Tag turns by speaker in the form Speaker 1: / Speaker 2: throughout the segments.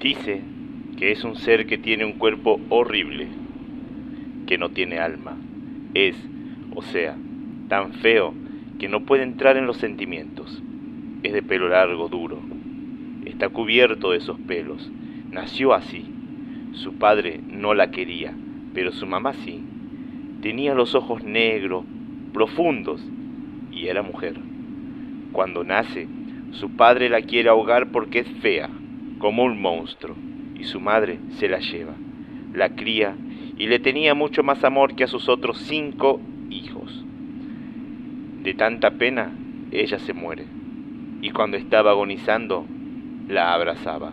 Speaker 1: Dice que es un ser que tiene un cuerpo horrible, que no tiene alma. Es, o sea, tan feo que no puede entrar en los sentimientos. Es de pelo largo, duro. Está cubierto de esos pelos. Nació así. Su padre no la quería, pero su mamá sí. Tenía los ojos negros, profundos, y era mujer. Cuando nace, su padre la quiere ahogar porque es fea, como un monstruo, y su madre se la lleva, la cría y le tenía mucho más amor que a sus otros 5 hijos. De tanta pena, ella se muere, y cuando estaba agonizando, la abrazaba.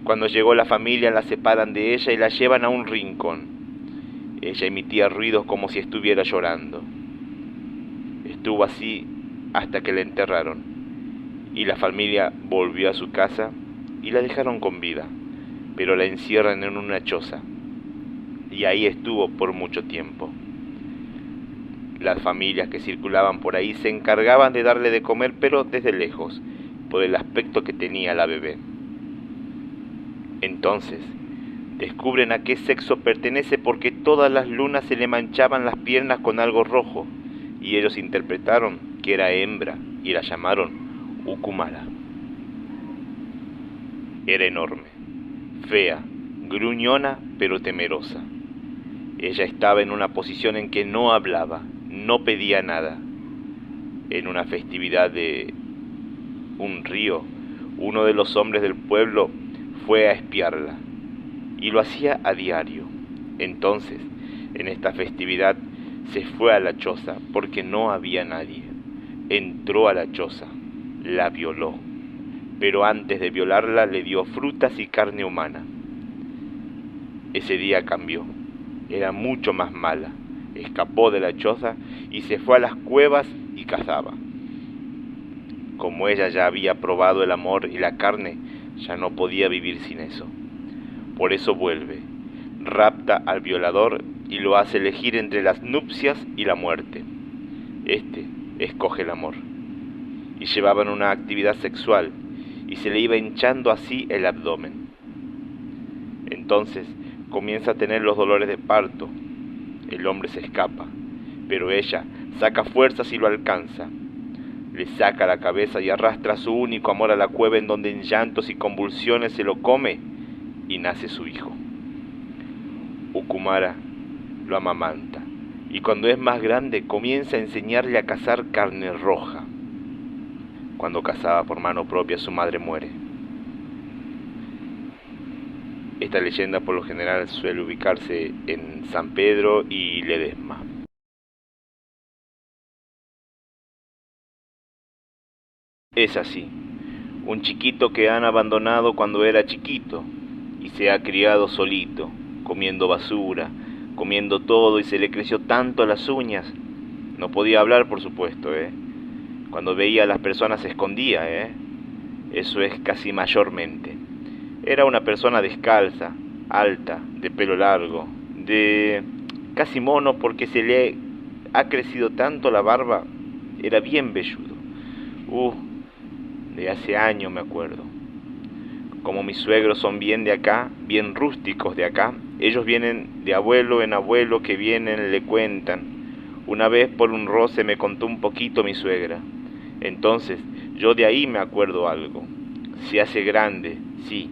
Speaker 1: Cuando llegó la familia, la separan de ella y la llevan a un rincón. Ella emitía ruidos como si estuviera llorando. Estuvo así hasta que la enterraron, y la familia volvió a su casa y la dejaron con vida, pero la encierran en una choza, y ahí estuvo por mucho tiempo. Las familias que circulaban por ahí se encargaban de darle de comer, pero desde lejos, por el aspecto que tenía la bebé. Entonces, descubren a qué sexo pertenece porque todas las lunas se le manchaban las piernas con algo rojo, y ellos interpretaron que era hembra y la llamaron Ukumara. Era enorme, fea, gruñona pero temerosa. Ella estaba en una posición en que no hablaba, no pedía nada. En una festividad de un río, uno de los hombres del pueblo fue a espiarla, y lo hacía a diario. Entonces, en esta festividad, se fue a la choza porque no había nadie. Entró a la choza, la violó, pero antes de violarla le dio frutas y carne humana. Ese día cambió, era mucho más mala. Escapó de la choza y se fue a las cuevas y cazaba. Como ella ya había probado el amor y la carne, ya no podía vivir sin eso. Por eso vuelve, rapta al violador y lo hace elegir entre las nupcias y la muerte. Este escoge el amor. Y llevaban una actividad sexual y se le iba hinchando así el abdomen. Entonces comienza a tener los dolores de parto. El hombre se escapa, pero ella saca fuerzas y lo alcanza. Le saca la cabeza y arrastra su único amor a la cueva en donde en llantos y convulsiones se lo come y nace su hijo. Ukumara lo amamanta y cuando es más grande comienza a enseñarle a cazar carne roja. Cuando cazaba por mano propia su madre muere. Esta leyenda por lo general suele ubicarse en San Pedro y Ledesma. Es así, un chiquito que han abandonado cuando era chiquito y se ha criado solito, comiendo basura, comiendo todo y se le creció tanto las uñas. No podía hablar, por supuesto, Cuando veía a las personas se escondía, Eso es casi mayormente. Era una persona descalza, alta, de pelo largo, de casi mono porque se le ha crecido tanto la barba, era bien velludo. De hace años me acuerdo. Como mis suegros son bien de acá, bien rústicos de acá, ellos vienen de abuelo en abuelo que vienen, le cuentan. Una vez por un roce me contó un poquito mi suegra. Entonces, yo de ahí me acuerdo algo. Se hace grande, sí,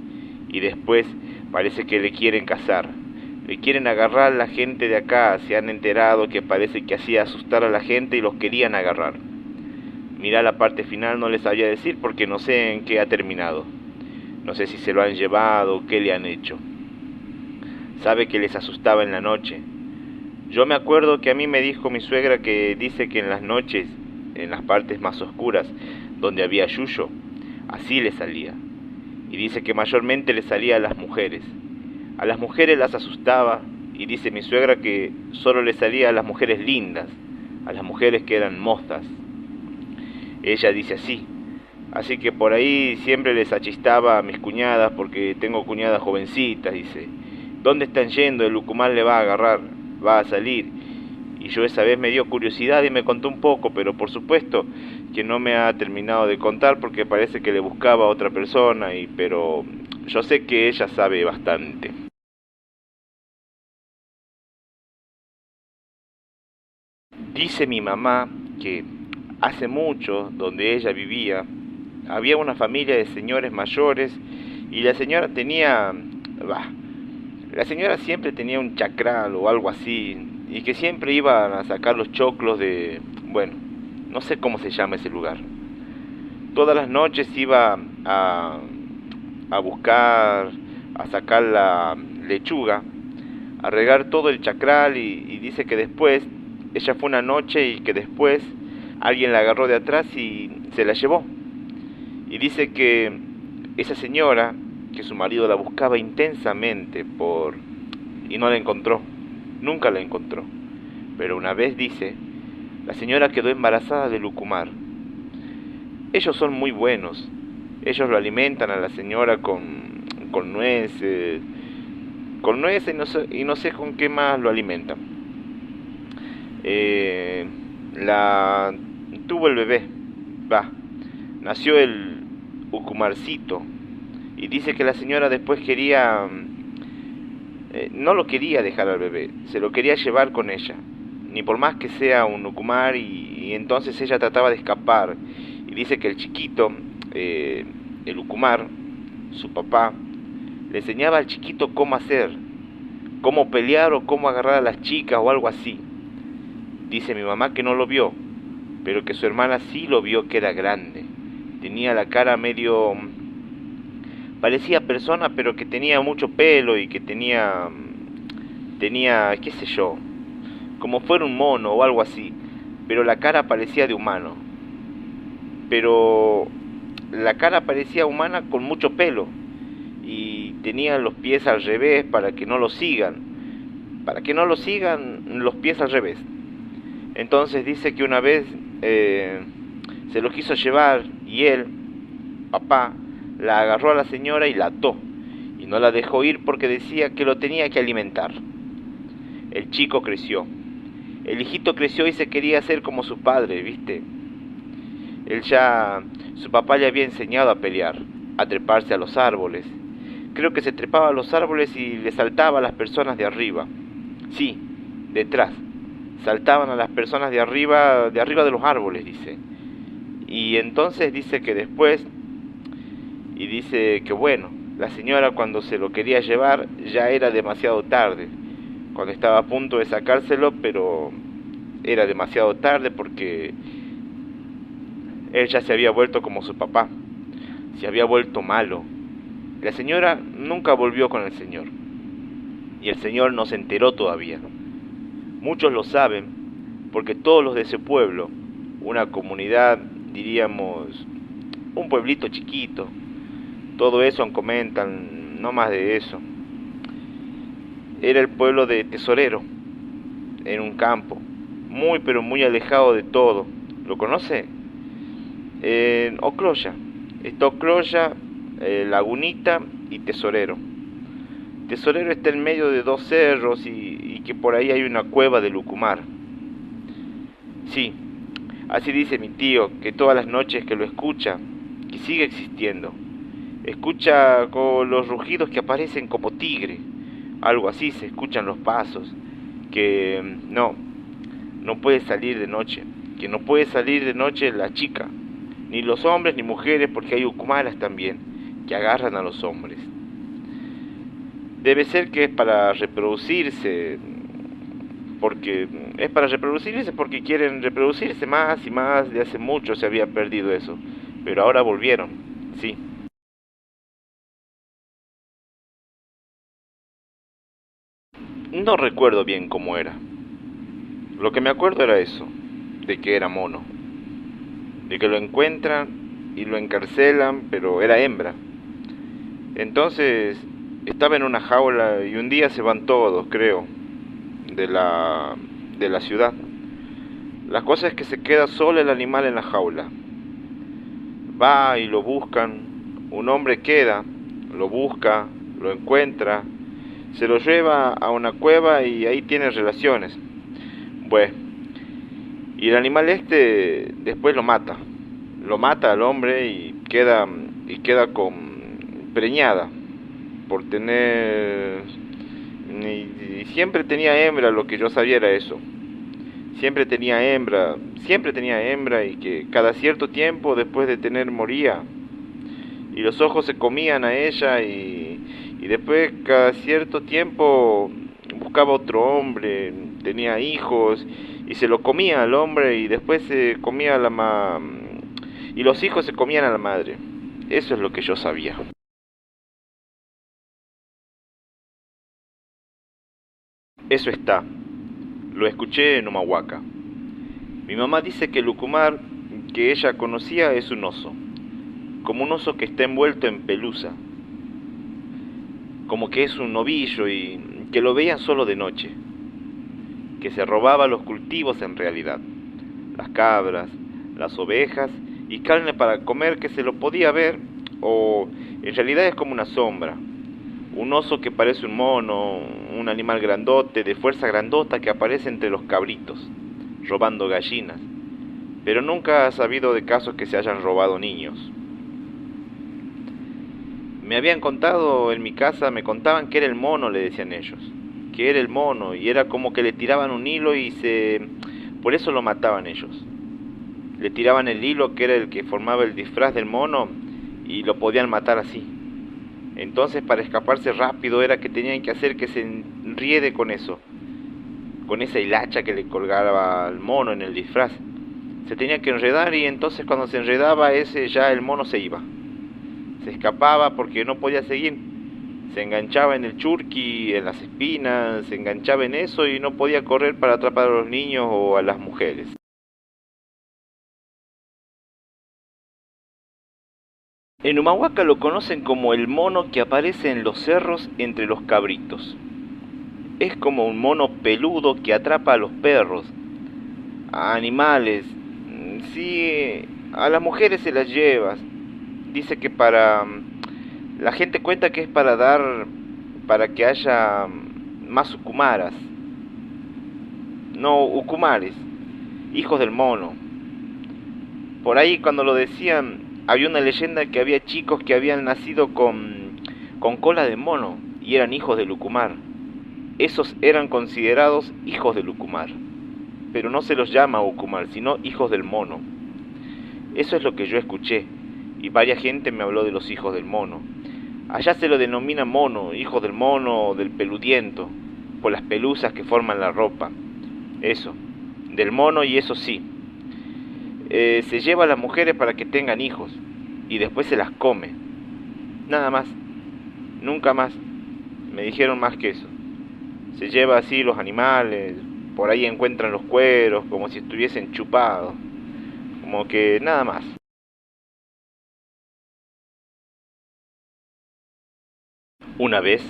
Speaker 1: y después parece que le quieren casar. Le quieren agarrar la gente de acá, se han enterado que parece que hacía asustar a la gente y los querían agarrar. Mirá la parte final, no les sabía decir porque no sé en qué ha terminado. No sé si se lo han llevado o qué le han hecho. Sabe que les asustaba en la noche. Yo me acuerdo que a mí me dijo mi suegra que dice que en las noches, en las partes más oscuras, donde había yuyo, así le salía. Y dice que mayormente le salía a las mujeres. A las mujeres las asustaba y dice mi suegra que solo le salía a las mujeres lindas, a las mujeres que eran mozas. Ella dice así que por ahí siempre les achistaba a mis cuñadas porque tengo cuñadas jovencitas, dice. ¿Dónde están yendo? El Ucumán le va a agarrar, va a salir. Y yo esa vez me dio curiosidad y me contó un poco, pero por supuesto que no me ha terminado de contar porque parece que le buscaba a otra persona, pero yo sé que ella sabe bastante. Dice mi mamá que hace mucho, donde ella vivía, había una familia de señores mayores y la señora tenía, bah, la señora siempre tenía un chacral o algo así y que siempre iban a sacar los choclos de, bueno, no sé cómo se llama ese lugar. Todas las noches iba a buscar, a sacar la lechuga, a regar todo el chacral y dice que después, ella fue una noche y que después alguien la agarró de atrás y se la llevó. Y dice que esa señora, que su marido la buscaba intensamente y no la encontró, nunca la encontró. Pero una vez dice, la señora quedó embarazada de Lucumar. Ellos son muy buenos, ellos lo alimentan a la señora con nueces, y no sé con qué más lo alimentan. La tuvo el bebé, nació el Ucumarcito y dice que la señora después quería, no lo quería dejar al bebé, se lo quería llevar con ella, ni por más que sea un Ucumar y entonces ella trataba de escapar y dice que el chiquito, el Ucumar, su papá, le enseñaba al chiquito cómo hacer, cómo pelear o cómo agarrar a las chicas o algo así. Dice mi mamá que no lo vio, pero que su hermana sí lo vio, que era grande. Tenía la cara medio, parecía persona, pero que tenía mucho pelo y que tenía, qué sé yo, como fuera un mono o algo así, pero la cara parecía de humano. Pero la cara parecía humana con mucho pelo y tenía los pies al revés para que no lo sigan los pies al revés. Entonces dice que una vez se lo quiso llevar y él, papá, la agarró a la señora y la ató y no la dejó ir porque decía que lo tenía que alimentar. El chico creció, el hijito creció y se quería hacer como su padre, ¿viste? Su papá le había enseñado a pelear, a treparse a los árboles. Creo que se trepaba a los árboles y le saltaba a las personas de arriba. Sí, detrás. Saltaban a las personas de arriba de los árboles, dice. Y entonces dice que después, y dice que bueno, la señora cuando se lo quería llevar ya era demasiado tarde. Cuando estaba a punto de sacárselo, pero era demasiado tarde porque él ya se había vuelto como su papá, se había vuelto malo. La señora nunca volvió con el señor, y el señor no se enteró todavía. Muchos lo saben, porque todos los de ese pueblo, una comunidad, diríamos, un pueblito chiquito, todo eso comentan, no más de eso. Era el pueblo de Tesorero, en un campo, muy pero muy alejado de todo. ¿Lo conoce? En Ocloya. Está Ocloya, Lagunita y Tesorero. Tesorero está en medio de dos cerros y que por ahí hay una cueva de Lucumar. Sí, así dice mi tío, que todas las noches que lo escucha, que sigue existiendo. Escucha con los rugidos que aparecen como tigre, algo así, se escuchan los pasos, que no puede salir de noche, que no puede salir de noche la chica, ni los hombres ni mujeres, porque hay ucumaras también, que agarran a los hombres. Debe ser que es para reproducirse, porque quieren reproducirse más y más, de hace mucho se había perdido eso, pero ahora volvieron, sí. No recuerdo bien cómo era. Lo que me acuerdo era eso, de que era mono, de que lo encuentran y lo encarcelan, pero era hembra. Entonces estaba en una jaula y un día se van todos, creo, de la ciudad. La cosa es que se queda solo el animal en la jaula. Va y lo buscan, un hombre queda, lo busca, lo encuentra, se lo lleva a una cueva y ahí tiene relaciones. Bueno, y el animal este después lo mata al hombre y queda con preñada. por tener... Y siempre tenía hembra, lo que yo sabía era eso. Siempre tenía hembra y que cada cierto tiempo después de tener moría. Y los ojos se comían a ella y después cada cierto tiempo buscaba otro hombre, tenía hijos y se lo comía al hombre y después se comía a y los hijos se comían a la madre. Eso es lo que yo sabía. Eso está, lo escuché en Humahuaca. Mi mamá dice que el Lucumar que ella conocía es un oso, como un oso que está envuelto en pelusa, como que es un novillo y que lo veían solo de noche, que se robaba los cultivos en realidad, las cabras, las ovejas y carne para comer que se lo podía ver, o en realidad es como una sombra, un oso que parece un mono, un animal grandote, de fuerza grandota que aparece entre los cabritos, robando gallinas, pero nunca ha sabido de casos que se hayan robado niños. Me habían contado en mi casa, me contaban que era el mono, le decían ellos, que era el mono, y era como que le tiraban un hilo por eso lo mataban ellos. Le tiraban el hilo que era el que formaba el disfraz del mono y lo podían matar así. Entonces para escaparse rápido era que tenían que hacer que se enriede con eso, con esa hilacha que le colgaba al mono en el disfraz. Se tenía que enredar y entonces cuando se enredaba ya el mono se iba. Se escapaba porque no podía seguir. Se enganchaba en el churqui, en las espinas, se enganchaba en eso y no podía correr para atrapar a los niños o a las mujeres. En Humahuaca lo conocen como el mono que aparece en los cerros entre los cabritos. Es como un mono peludo que atrapa a los perros, a animales, sí, a las mujeres se las lleva. Dice que la gente cuenta que es para que haya más ucumaras, no ucumares, hijos del mono. Por ahí cuando lo decían, había una leyenda que había chicos que habían nacido con cola de mono y eran hijos del ucumar. Esos eran considerados hijos del ucumar, pero no se los llama ucumar, sino hijos del mono. Eso es lo que yo escuché, y varias gente me habló de los hijos del mono. Allá se lo denomina mono, hijo del mono o del peludiento, por las pelusas que forman la ropa. Eso, del mono y eso sí. Se lleva a las mujeres para que tengan hijos, y después se las come. Nada más, nunca más, me dijeron más que eso. Se lleva así los animales, por ahí encuentran los cueros, como si estuviesen chupados, como que nada más. Una vez,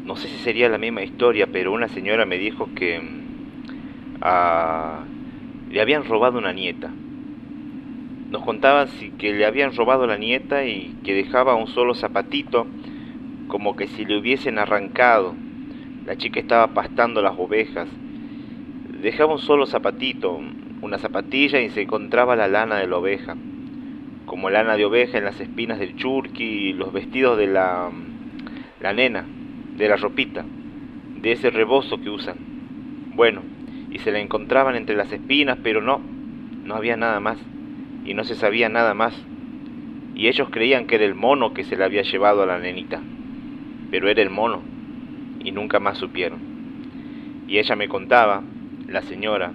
Speaker 1: no sé si sería la misma historia, pero una señora me dijo que ah, le habían robado una nieta. Nos contaban que le habían robado la nieta y que dejaba un solo zapatito, como que si le hubiesen arrancado. La chica estaba pastando las ovejas. Dejaba un solo zapatito, una zapatilla y se encontraba la lana de la oveja, como lana de oveja en las espinas del churqui y los vestidos de la nena, de la ropita, de ese rebozo que usan. Bueno, y se la encontraban entre las espinas, pero no había nada más, y no se sabía nada más. Y ellos creían que era el mono que se la había llevado a la nenita, pero era el mono, y nunca más supieron. Y ella me contaba, la señora,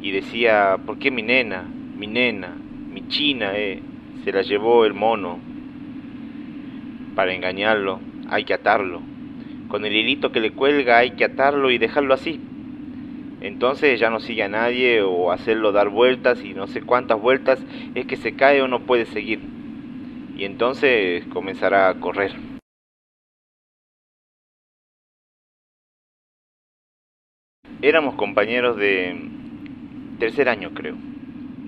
Speaker 1: y decía, ¿por qué mi nena, mi china, se la llevó el mono? Para engañarlo hay que atarlo. Con el hilito que le cuelga hay que atarlo y dejarlo así. Entonces ya no sigue a nadie o hacerlo dar vueltas y no sé cuántas vueltas es que se cae o no puede seguir. Y entonces comenzará a correr. Éramos compañeros de tercer año creo.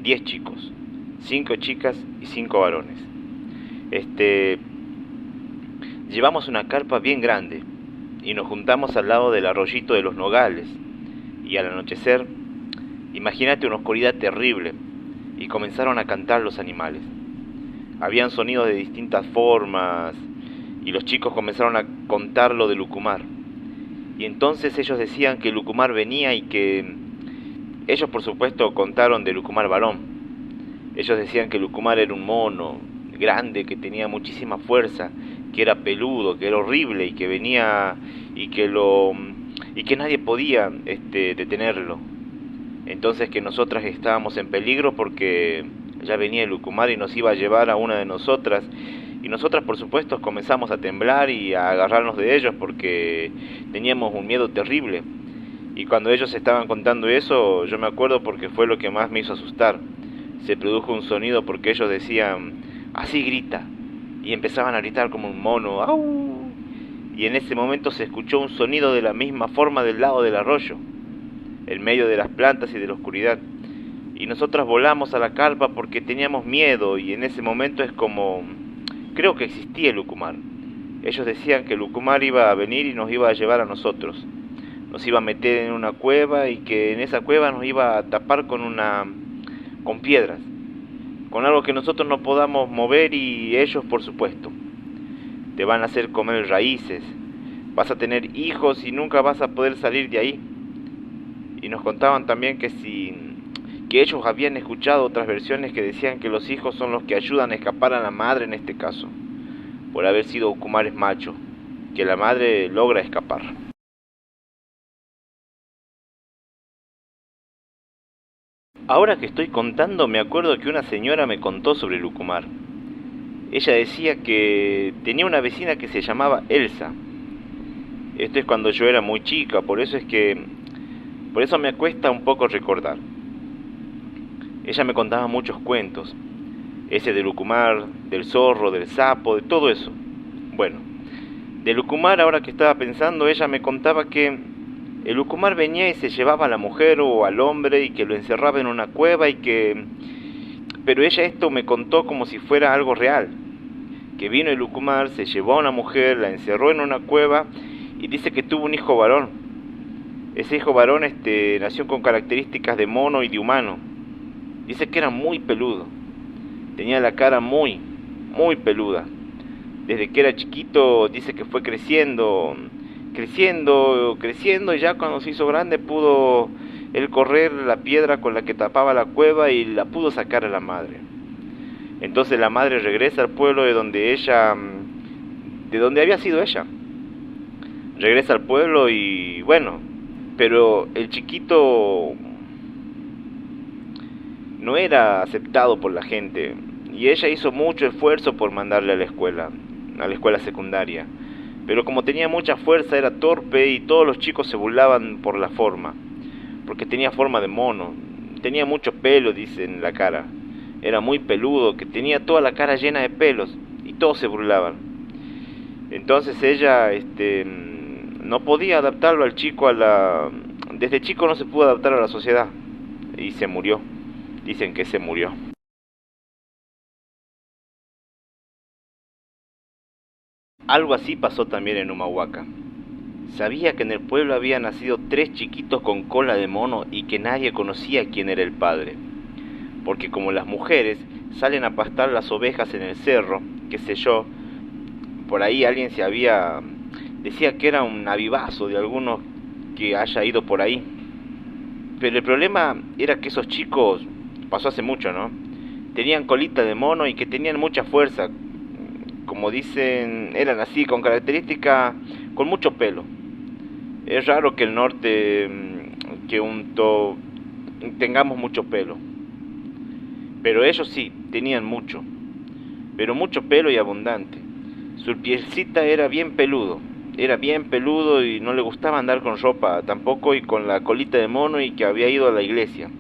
Speaker 1: 10 chicos. 5 chicas y 5 varones. Llevamos una carpa bien grande y nos juntamos al lado del arroyito de los Nogales. Y al anochecer, imagínate una oscuridad terrible, y comenzaron a cantar los animales. Habían sonidos de distintas formas, y los chicos comenzaron a contar lo de Lucumar. Y entonces ellos decían que Lucumar venía y que ellos por supuesto contaron de Lucumar varón. Ellos decían que Lucumar era un mono grande, que tenía muchísima fuerza, que era peludo, que era horrible y que venía y que nadie podía detenerlo. Entonces que nosotras estábamos en peligro porque ya venía el Lucumar y nos iba a llevar a una de nosotras. Y nosotras por supuesto comenzamos a temblar y a agarrarnos de ellos porque teníamos un miedo terrible. Y cuando ellos estaban contando eso, yo me acuerdo porque fue lo que más me hizo asustar. Se produjo un sonido porque ellos decían, así grita, y empezaban a gritar como un mono, ¡au! Y en ese momento se escuchó un sonido de la misma forma del lado del arroyo, en medio de las plantas y de la oscuridad. Y nosotras volamos a la carpa porque teníamos miedo, y en ese momento es como, creo que existía el Lucumar. Ellos decían que el Lucumar iba a venir y nos iba a llevar a nosotros. Nos iba a meter en una cueva y que en esa cueva nos iba a tapar con piedras, con algo que nosotros no podamos mover y ellos por supuesto. Te van a hacer comer raíces, vas a tener hijos y nunca vas a poder salir de ahí. Y nos contaban también que ellos habían escuchado otras versiones que decían que los hijos son los que ayudan a escapar a la madre en este caso, por haber sido Ucumares machos, que la madre logra escapar. Ahora que estoy contando me acuerdo que una señora me contó sobre Lucumar. Ella decía que tenía una vecina que se llamaba Elsa. Esto es cuando yo era muy chica, por eso me cuesta un poco recordar. Ella me contaba muchos cuentos, ese de Lucumar, del zorro, del sapo, de todo eso. Bueno, de Lucumar, ahora que estaba pensando, ella me contaba que el Lucumar venía y se llevaba a la mujer o al hombre y que lo encerraba en una cueva pero ella esto me contó como si fuera algo real, que vino el Lucumar, se llevó a una mujer, la encerró en una cueva y dice que tuvo un hijo varón. Ese hijo varón nació con características de mono y de humano. Dice que era muy peludo, tenía la cara muy, muy peluda. Desde que era chiquito dice que fue creciendo, y ya cuando se hizo grande pudo él correr la piedra con la que tapaba la cueva y la pudo sacar a la madre. Entonces la madre regresa al pueblo de donde había sido ella. Regresa al pueblo y bueno, pero el chiquito no era aceptado por la gente y ella hizo mucho esfuerzo por mandarle a la escuela secundaria. Pero como tenía mucha fuerza era torpe y todos los chicos se burlaban por la forma, porque tenía forma de mono, tenía mucho pelo, dice, en la cara, era muy peludo, que tenía toda la cara llena de pelos y todos se burlaban. Entonces ella no podía adaptarlo al chico desde chico no se pudo adaptar a la sociedad y se murió. Dicen que se murió. Algo así pasó también en Humahuaca. Sabía que en el pueblo había nacido 3 chiquitos con cola de mono y que nadie conocía quién era el padre. Porque como las mujeres salen a pastar las ovejas en el cerro, qué sé yo, por ahí alguien decía que era un avivazo de algunos que haya ido por ahí. Pero el problema era que esos chicos, pasó hace mucho, ¿no? Tenían colita de mono y que tenían mucha fuerza. Como dicen, eran así, con características, con mucho pelo. Es raro que el norte, tengamos mucho pelo. Pero ellos sí, tenían mucho. Pero mucho pelo y abundante. Su pielcita era bien peludo y no le gustaba andar con ropa tampoco y con la colita de mono y que había ido a la iglesia.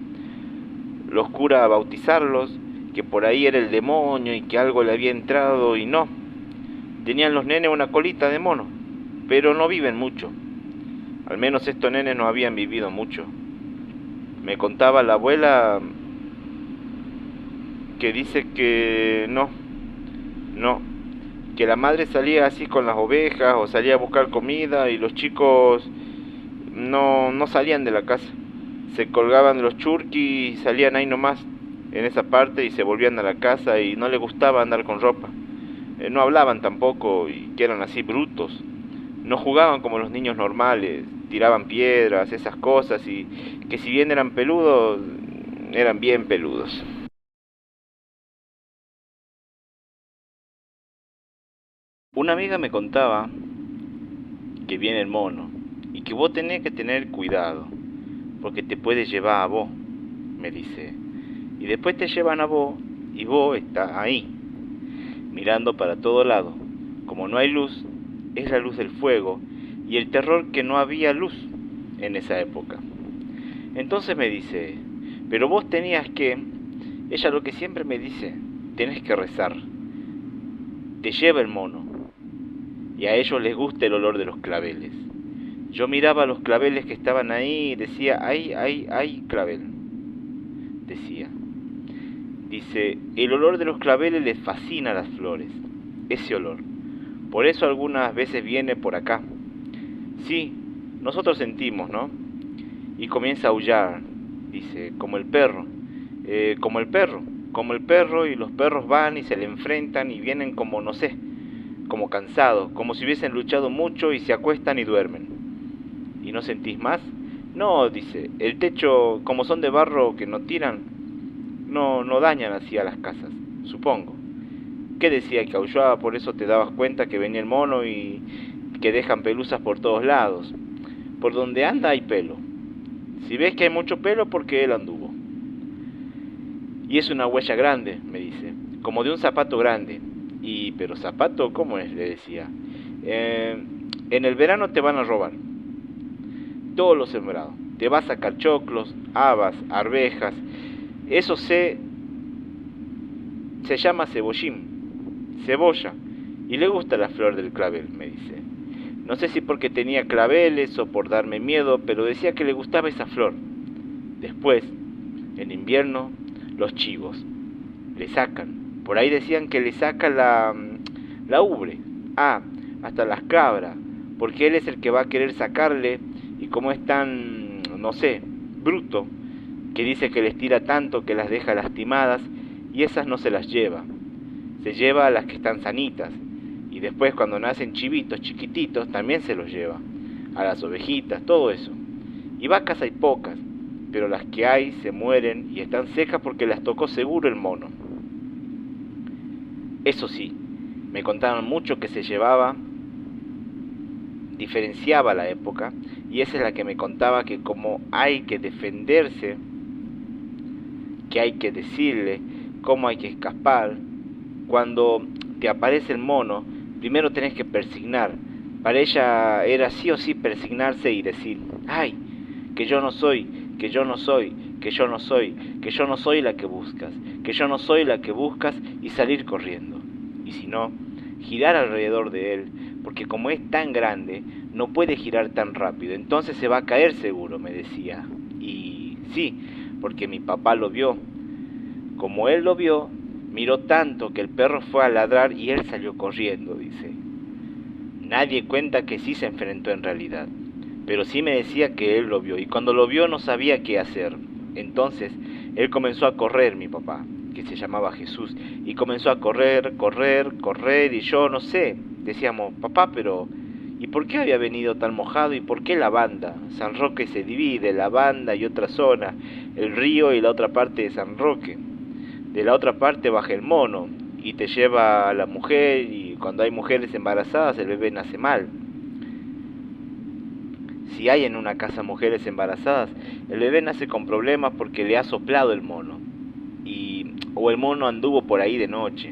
Speaker 1: Los curas a bautizarlos, que por ahí era el demonio y que algo le había entrado y no. Tenían los nenes una colita de mono, pero no viven mucho. Al menos estos nenes no habían vivido mucho. Me contaba la abuela que dice que no, que la madre salía así con las ovejas o salía a buscar comida y los chicos no salían de la casa. Se colgaban de los churquis y salían ahí nomás, en esa parte, y se volvían a la casa y no les gustaba andar con ropa. no hablaban tampoco y que eran así brutos. No jugaban como los niños normales, tiraban piedras, esas cosas, y que si bien eran peludos, eran bien peludos. Una amiga me contaba que viene el mono y que vos tenés que tener cuidado, porque te puede llevar a vos, me dice. Y después te llevan a vos y vos estás ahí, mirando para todo lado. Como no hay luz, es la luz del fuego y el terror que no había luz en esa época. Entonces me dice, pero vos tenías que, ella lo que siempre me dice, tenés que rezar. Te lleva el mono y a ellos les gusta el olor de los claveles. Yo miraba los claveles que estaban ahí y decía, ay, clavel, decía. Dice, el olor de los claveles les fascina a las flores, ese olor. Por eso algunas veces viene por acá. Sí, nosotros sentimos, ¿no? Y comienza a aullar, dice, como el perro, como el perro, y los perros van y se le enfrentan y vienen como, no sé, como cansados, como si hubiesen luchado mucho y se acuestan y duermen. ¿Y no sentís más? No, dice, el techo, como son de barro que no tiran, no dañan así a las casas, supongo. ¿Qué decía? Que aullaba, por eso te dabas cuenta que venía el mono y que dejan pelusas por todos lados. Por donde anda hay pelo. Si ves que hay mucho pelo, porque él anduvo. Y es una huella grande, me dice, como de un zapato grande. Y, pero zapato, ¿cómo es? Le decía. En el verano te van a robar todo lo sembrado. Te va a sacar choclos, habas, arvejas. Eso se llama cebollín, cebolla. Y le gusta la flor del clavel, me dice. No sé si porque tenía claveles o por darme miedo, pero decía que le gustaba esa flor. Después, en invierno, los chivos le sacan. Por ahí decían que le saca la ubre. Ah, hasta las cabras, porque él es el que va a querer sacarle, y como es tan, no sé, bruto, que dice que les tira tanto que las deja lastimadas, y esas no se las lleva. Se lleva a las que están sanitas, y después cuando nacen chivitos chiquititos también se los lleva, a las ovejitas, todo eso. Y vacas hay pocas, pero las que hay se mueren y están secas porque las tocó seguro el mono. Eso sí, me contaron mucho que se llevaba, diferenciaba la época, y esa es la que me contaba que como hay que defenderse, que hay que decirle, cómo hay que escapar, cuando te aparece el mono, primero tenés que persignar. Para ella era sí o sí persignarse y decir, ay, que yo no soy, que yo no soy, que yo no soy, que yo no soy la que buscas, que yo no soy la que buscas, y salir corriendo. Y si no, girar alrededor de él, porque como es tan grande, no puede girar tan rápido, entonces se va a caer seguro, me decía. Y sí, porque mi papá lo vio. Como él lo vio, miró tanto que el perro fue a ladrar y él salió corriendo, dice. Nadie cuenta que sí se enfrentó en realidad, pero sí me decía que él lo vio, y cuando lo vio no sabía qué hacer. Entonces él comenzó a correr, mi papá, que se llamaba Jesús, y comenzó a correr, correr, correr, y yo no sé, decíamos, papá, pero ¿y por qué había venido tan mojado? ¿Y por qué la banda? San Roque se divide, la banda y otra zona, el río y la otra parte de San Roque. De la otra parte baja el mono y te lleva a la mujer, y cuando hay mujeres embarazadas el bebé nace mal. Si hay en una casa mujeres embarazadas, el bebé nace con problemas porque le ha soplado el mono, o el mono anduvo por ahí de noche.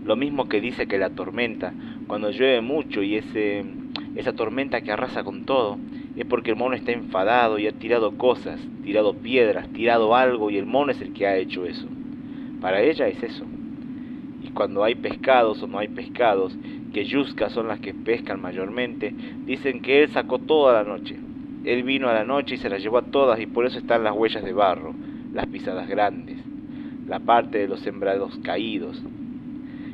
Speaker 1: Lo mismo que dice que la tormenta, cuando llueve mucho y esa tormenta que arrasa con todo, es porque el mono está enfadado y ha tirado cosas, tirado piedras, tirado algo, y el mono es el que ha hecho eso. Para ella es eso. Y cuando hay pescados o no hay pescados, que yuscas son las que pescan mayormente, dicen que él sacó toda la noche. Él vino a la noche y se las llevó a todas, y por eso están las huellas de barro, las pisadas grandes, la parte de los sembrados caídos.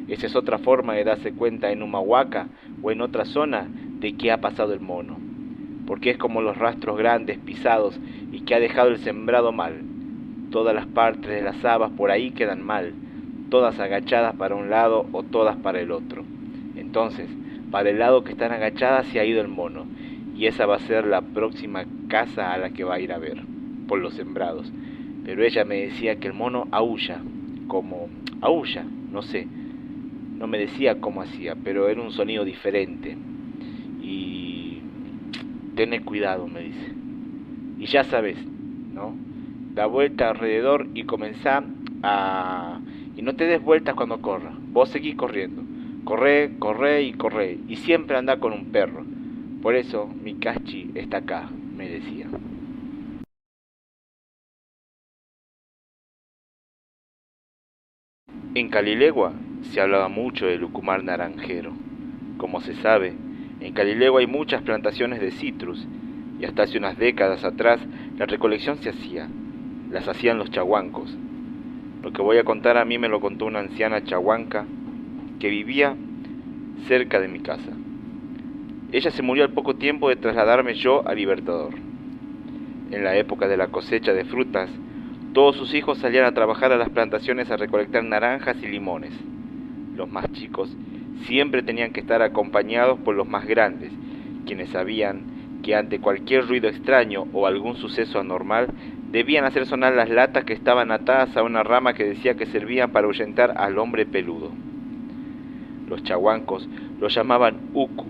Speaker 1: Esa es otra forma de darse cuenta en Humahuaca o en otra zona de que ha pasado el mono, porque es como los rastros grandes pisados y que ha dejado el sembrado mal. Todas las partes de las habas por ahí quedan mal, todas agachadas para un lado o todas para el otro. Entonces, para el lado que están agachadas se ha ido el mono, y esa va a ser la próxima casa a la que va a ir a ver, por los sembrados. Pero ella me decía que el mono aúlla, como aúlla, no sé, no me decía cómo hacía, pero era un sonido diferente. Y tened cuidado, me dice. Y ya sabes, ¿no? Da vuelta alrededor y comenzá a... Y no te des vueltas cuando corra, vos seguís corriendo. Corre, corre y corre, y siempre anda con un perro. Por eso mi Cachi está acá, me decía. En Calilegua se hablaba mucho del lucumar naranjero. Como se sabe, en Calilegua hay muchas plantaciones de citrus, y hasta hace unas décadas atrás la recolección se hacía, las hacían los chahuancos. Lo que voy a contar a mí me lo contó una anciana chahuanca que vivía cerca de mi casa. Ella se murió al poco tiempo de trasladarme yo a Libertador. En la época de la cosecha de frutas, todos sus hijos salían a trabajar a las plantaciones a recolectar naranjas y limones. Los más chicos siempre tenían que estar acompañados por los más grandes, quienes sabían que ante cualquier ruido extraño o algún suceso anormal, debían hacer sonar las latas que estaban atadas a una rama que decía que servían para ahuyentar al hombre peludo. Los chahuancos lo llamaban Uku.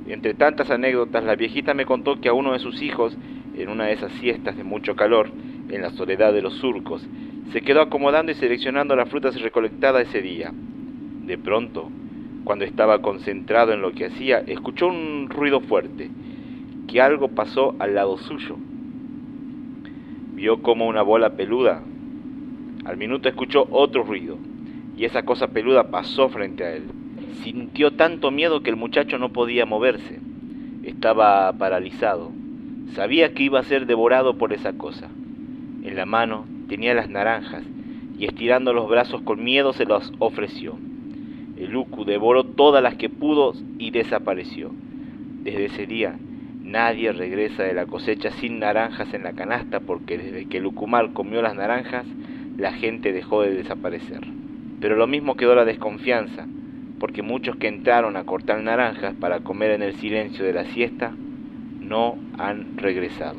Speaker 1: Entre tantas anécdotas, la viejita me contó que a uno de sus hijos, en una de esas siestas de mucho calor, en la soledad de los surcos, se quedó acomodando y seleccionando las frutas recolectadas ese día. De pronto, cuando estaba concentrado en lo que hacía, escuchó un ruido fuerte, que algo pasó al lado suyo. Vio como una bola peluda. Al minuto escuchó otro ruido, y esa cosa peluda pasó frente a él. Sintió tanto miedo que el muchacho no podía moverse. Estaba paralizado. Sabía que iba a ser devorado por esa cosa. En la mano tenía las naranjas, y estirando los brazos con miedo se las ofreció. El Uku devoró todas las que pudo y desapareció. Desde ese día, nadie regresa de la cosecha sin naranjas en la canasta, porque desde que el Ucumar comió las naranjas, la gente dejó de desaparecer. Pero lo mismo quedó la desconfianza, porque muchos que entraron a cortar naranjas para comer en el silencio de la siesta no han regresado.